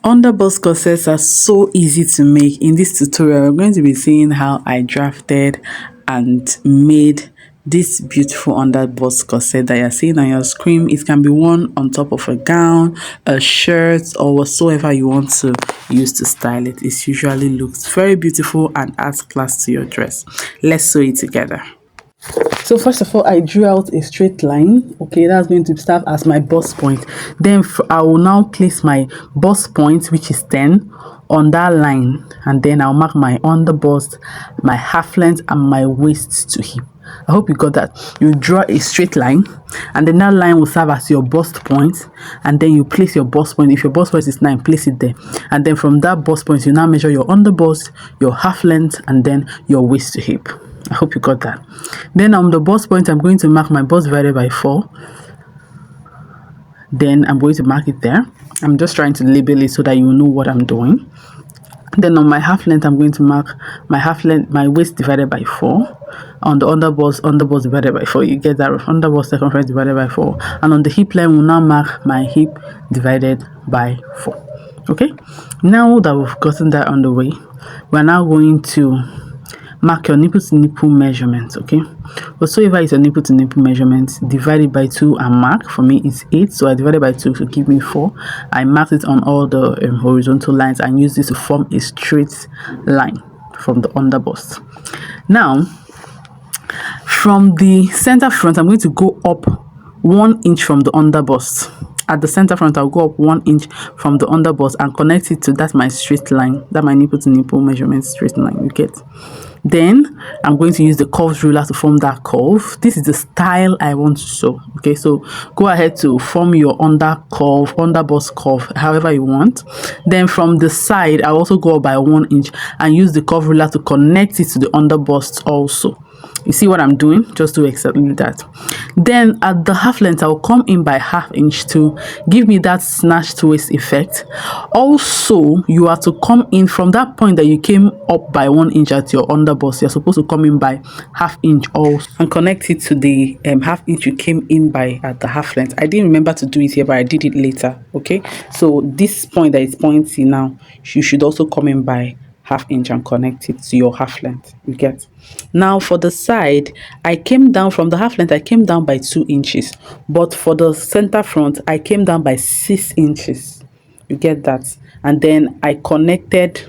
Underbust corsets are so easy to make. In this tutorial, we're going to be seeing how I drafted and made this beautiful underbust corset that you're seeing on your screen. It can be worn on top of a gown, a shirt, or whatsoever you want to use to style it. It usually looks very beautiful and adds class to your dress. Let's sew it together. So first of all, I drew out a straight line. Okay, that's going to serve as my bust point. Then I will now place my bust point, which is 10, on that line, and then I'll mark my underbust, my half length, and my waist to hip. I hope you got that. You draw a straight line, and then that line will serve as your bust point, and then you place your bust point. If your bust point is 9, place it there, and then from that bust point, you now measure your underbust, your half length, and then your waist to hip. I hope you got that. Then on the bust point, I'm going to mark my bust divided by 4. Then I'm going to mark it there. I'm just trying to label it so that you know what I'm doing. Then on my half length, I'm going to mark my half length, my waist divided by 4. On the underbust divided by 4. You get that? Underbust circumference divided by 4. And on the hip line, we'll now mark my hip divided by 4. Okay? Now that we've gotten that on the way, we're now going to mark your nipple to nipple measurements. Okay, whatsoever is your nipple to nipple measurement, divide it by 2 and mark. For me it's 8, so I divided by 2 to give me 4. I marked it on all the horizontal lines and use this to form a straight line from the underbust. Now from the center front, I'm going to go up 1 inch from the underbust. At the center front, I'll go up 1 inch from the underbust and connect it to that my straight line, that my nipple to nipple measurement straight line. You get? Then I'm going to use the curved ruler to form that curve. This is the style I want to sew. Okay, so go ahead to form your underbust curve however you want. Then from the side, I'll also go up by 1 inch and use the curved ruler to connect it to the underbust also. You see what I'm doing? Just do exactly that. Then at the half length, I'll come in by ½ inch to give me that snatched waist effect. Also, you are to come in from that point that you came up by 1 inch at your underbust. You're supposed to come in by ½ inch also and connect it to the ½ inch you came in by at the half length. I didn't remember to do it here, but I did it later. Okay, so this point that is pointing now, you should also come in by ½ inch and connect it to your half length. You get? Now for the side, I came down from the half length, I came down by 2 inches, but for the center front, I came down by 6 inches. You get that? And then I connected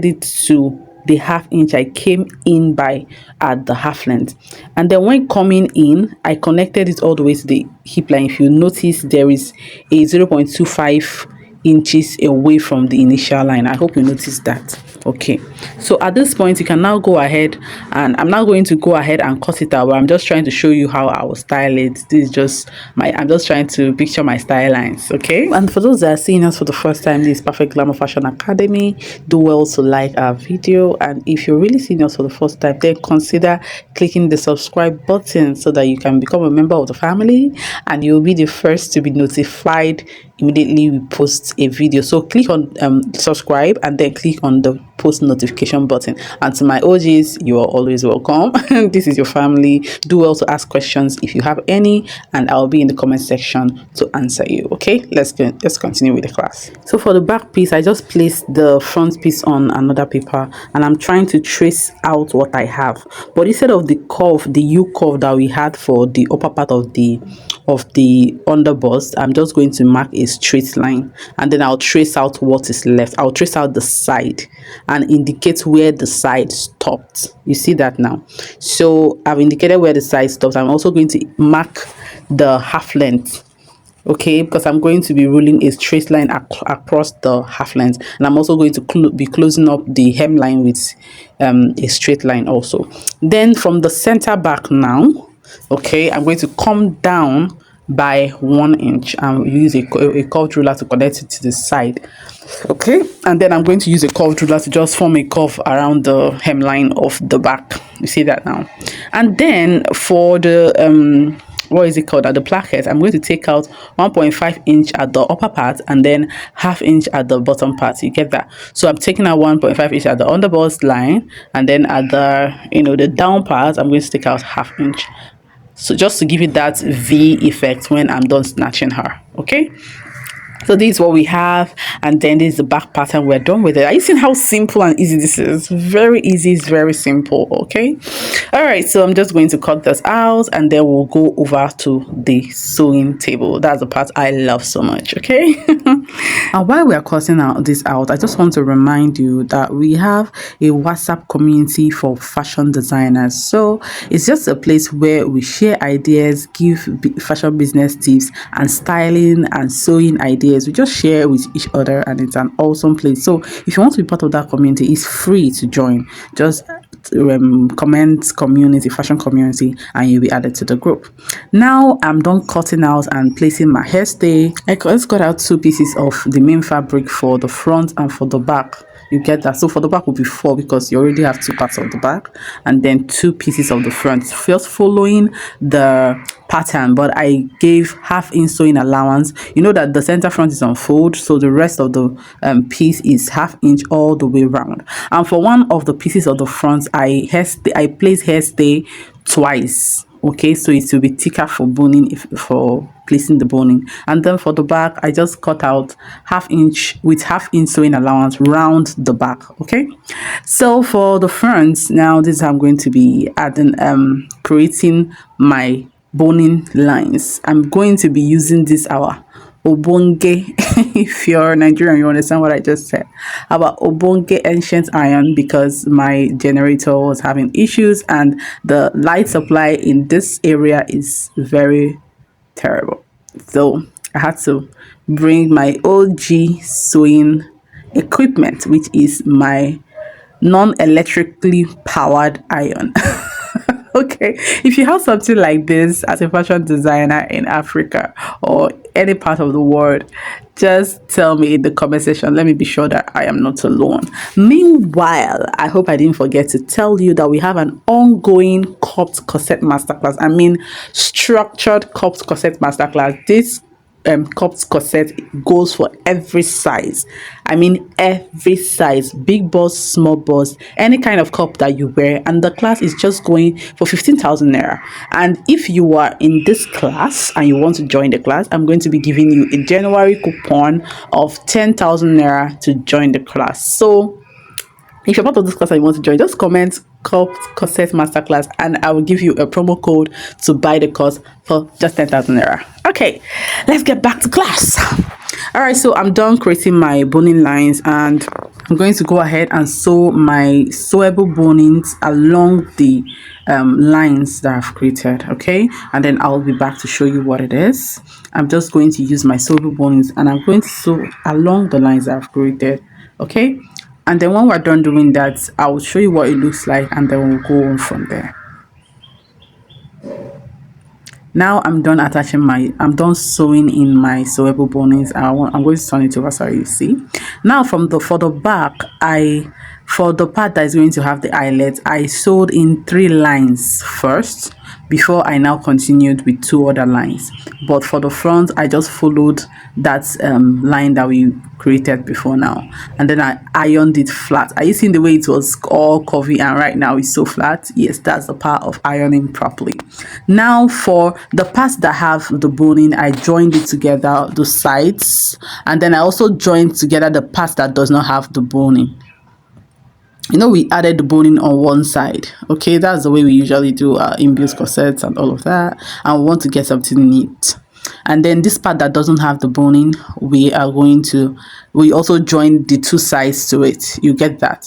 it to the ½ inch I came in by at the half length. And then when coming in, I connected it all the way to the hip line. If you notice, there is a 0.25 inches away from the initial line. I hope you noticed that. Okay, so at this point you can now go ahead, and I'm now going to go ahead and cut it out, but I'm just trying to show you how I will style it. This is just I'm just trying to picture my style lines. Okay, and for those that are seeing us for the first time, this is Perfect Glamour Fashion Academy. Do well to like our video, and if you're really seeing us for the first time, then consider clicking the subscribe button so that you can become a member of the family and you'll be the first to be notified immediately we post a video. So click on subscribe and then click on the post notification button. And to my OGs, you are always welcome. This is your family. Do well to ask questions if you have any, and I'll be in the comment section to answer you. Okay, let's continue with the class. So for the back piece, I just placed the front piece on another paper and I'm trying to trace out what I have, but instead of the curve, the U curve that we had for the upper part of the underbust, I'm just going to mark a straight line, and then I'll trace out what is left. I'll trace out the side and indicate where the side stopped. You see that now? So I've indicated where the side stopped. I'm also going to mark the half length, okay, because I'm going to be ruling a straight line across the half length, and I'm also going to be closing up the hemline with a straight line also. Then from the center back now, okay, I'm going to come down by 1 inch and use a curved ruler to connect it to the side. Okay, and then I'm going to use a curved ruler to just form a curve around the hemline of the back. You see that now? And then for the what is it called, at the placket, I'm going to take out 1.5 inch at the upper part and then ½ inch at the bottom part. You get that? So I'm taking out 1.5 inch at the underbust line, and then at the the down part, I'm going to take out ½ inch. So just to give it that V effect when I'm done snatching her. Okay, So this is what we have, and then this is the back pattern. We're done with it. Are you seeing how simple and easy this is? Very easy, it's very simple. Okay, all right, so I'm just going to cut this out, and then we'll go over to the sewing table. That's the part I love so much. Okay. And while we are cutting out this out, I just want to remind you that we have a WhatsApp community for fashion designers. So it's just a place where we share ideas, give fashion business tips, and styling and sewing ideas. We just share with each other, and it's an awesome place. So if you want to be part of that community, it's free to join. Just comment community, fashion community, and you'll be added to the group. Now I'm done cutting out and placing my hairstay. I just cut out 2 pieces of the main fabric for the front and for the back. You get that? So for the back will be 4 because you already have 2 parts of the back, and then 2 pieces of the front, just following the pattern. But I gave half-inch sewing allowance. You know that the center front is on fold, so the rest of the piece is half-inch all the way around. And for one of the pieces of the front, I placed hairstay twice. Okay, so it will be thicker for boning, for placing the boning. And then for the back, I just cut out half-inch with half-inch sewing allowance round the back. Okay, so for the front, now this I'm going to be adding creating my boning lines. I'm going to be using this our obonge. If you're Nigerian, you understand what I just said about obonge ancient iron, because my generator was having issues and the light supply in this area is very terrible. So I had to bring my OG sewing equipment, which is my non-electrically powered iron. Okay, if you have something like this as a fashion designer in Africa or any part of the world, just tell me in the comment section. Let me be sure that I am not alone. Meanwhile, I hope I didn't forget to tell you that we have an ongoing cupped corset masterclass. I mean, structured cupped corset masterclass. This cupped corset goes for every size. I mean every size, big bust, small bust, any kind of cup that you wear. And the class is just going for 15,000 naira. And if you are in this class and you want to join the class, I'm going to be giving you a January coupon of 10,000 naira to join the class. So if you're part of this class and you want to join, just comment cupped corset masterclass and I will give you a promo code to buy the course for just 10,000 naira. Okay, let's get back to class. All right, so I'm done creating my boning lines and I'm going to go ahead and sew my sewable bonings along the lines that I've created. Okay, and then I'll be back to show you what it is. I'm just going to use my sewable bonings and I'm going to sew along the lines that I've created. Okay, and then when we're done doing that, I will show you what it looks like and then we'll go on from there. Now I'm done I'm done sewing in my sewable bonings. I'm going to turn it over so you see. Now for the back, for the part that is going to have the eyelet, I sewed in 3 lines first before I now continued with 2 other lines. But for the front, I just followed that line that we created before now, and then I ironed it flat. Are you seeing the way it was all curvy and right now it's so flat? Yes, that's the part of ironing properly. Now for the parts that have the boning, I joined it together, the sides, and then I also joined together the parts that does not have the boning. You know, we added the boning on one side. Okay, that's the way we usually do our in-blouse corsets and all of that, and we want to get something neat. And then this part that doesn't have the boning, we also join the 2 sides to it. You get that?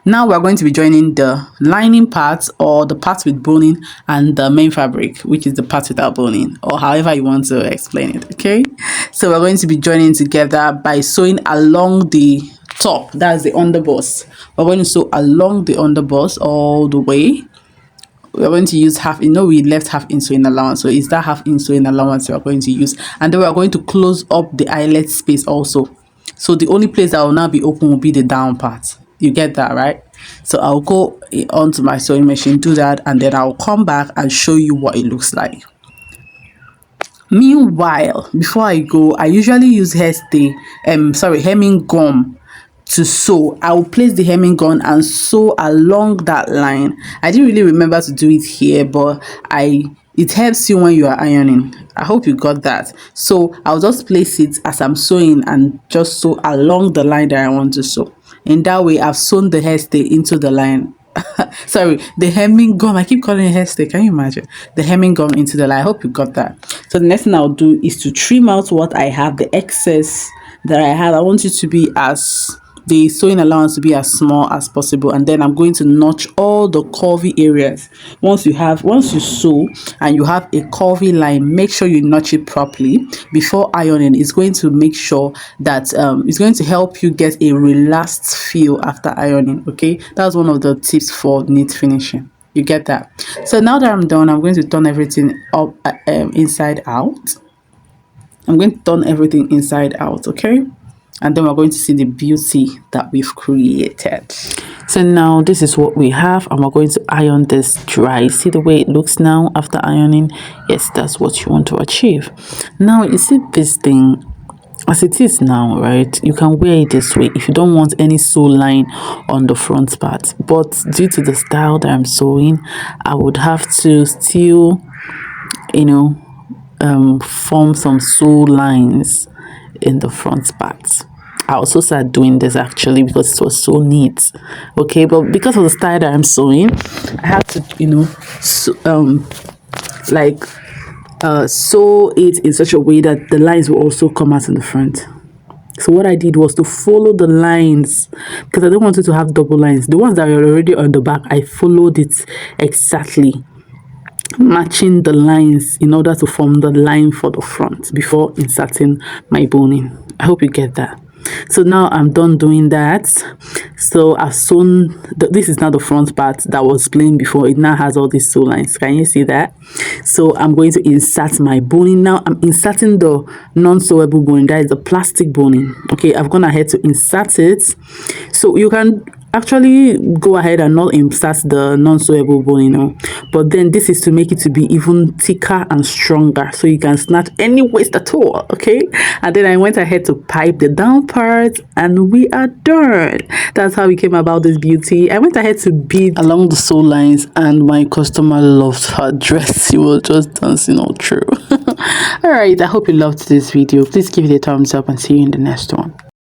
Now we're going to be joining the lining parts, or the parts with boning, and the main fabric, which is the part without boning, or however you want to explain it. Okay, so we're going to be joining together by sewing along the top. That's the underbust. We're going to sew along the underbust all the way. We're going to use we left half-inch sewing allowance, so it's that half-inch sewing allowance we're going to use, and then we're going to close up the eyelet space also. So the only place that will now be open will be the down part. You get that, right? So I'll go onto my sewing machine, do that, and then I'll come back and show you what it looks like. Meanwhile, before I go, I usually use hemming gum to sew. I will place the hemming gun and sew along that line. I didn't really remember to do it here, but it helps you when you are ironing. I hope you got that. So I'll just place it as I'm sewing and just sew along the line that I want to sew. In that way, I've sewn the hairstay into the line. Sorry, the hemming gum. I keep calling it hairstay. Can you imagine? The hemming gum into the line. I hope you got that. So the next thing I'll do is to trim out what I have, the excess that I have. I want it to be as the sewing allowance to be as small as possible, and then I'm going to notch all the curvy areas. Once you sew and you have a curvy line, make sure you notch it properly before ironing. It's going to make sure that it's going to help you get a relaxed feel after ironing. Okay, that's one of the tips for neat finishing. You get that? So now that I'm done, I'm going to turn everything up inside out. I'm going to turn everything inside out, okay? And then we're going to see the beauty that we've created. So now this is what we have, and we're going to iron this dry. See the way it looks now after ironing? Yes, that's what you want to achieve. Now you see this thing as it is now, right? You can wear it this way if you don't want any sew line on the front part, but due to the style that I'm sewing, I would have to still, you know, form some sew lines in the front part. I also started doing this actually because it was so neat. Okay, but because of the style that I'm sewing, I had to, you know, sew it in such a way that the lines will also come out in the front. So what I did was to follow the lines, because I don't want it to have double lines. The ones that are already on the back, I followed it exactly, matching the lines in order to form the line for the front before inserting my boning. I hope you get that. So now I'm done doing that. So I've sewn this is now the front part that was plain before. It now has all these sew lines. Can you see that? So I'm going to insert my boning. Now I'm inserting the non-sewable boning, that is the plastic boning. Okay, I've gone ahead to insert it. So you can actually go ahead and not insert the non-sewable bone, you know, but then this is to make it to be even thicker and stronger, so you can snatch any waist at all. Okay, and then I went ahead to pipe the down part, and we are done. That's how we came about this beauty. I went ahead to bead along the sew lines, and my customer loved her dress. She was just dancing all through. All right, I hope you loved this video. Please give it a thumbs up and see you in the next one.